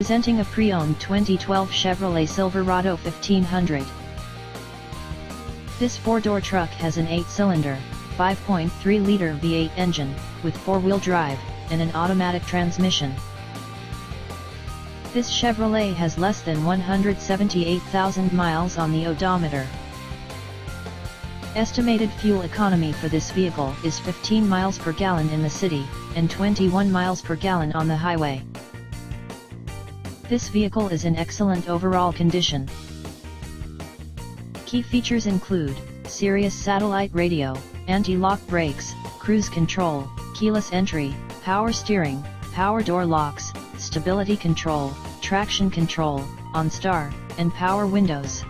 Presenting a pre-owned 2012 Chevrolet Silverado 1500. This four-door truck has an 8-cylinder, 5.3-liter V8 engine, with four-wheel drive, and an automatic transmission. This Chevrolet has less than 178,000 miles on the odometer. Estimated fuel economy for this vehicle is 15 miles per gallon in the city, and 21 miles per gallon on the highway. This vehicle is in excellent overall condition. Key features include Sirius satellite radio, anti-lock brakes, cruise control, keyless entry, power steering, power door locks, stability control, traction control, OnStar, and power windows.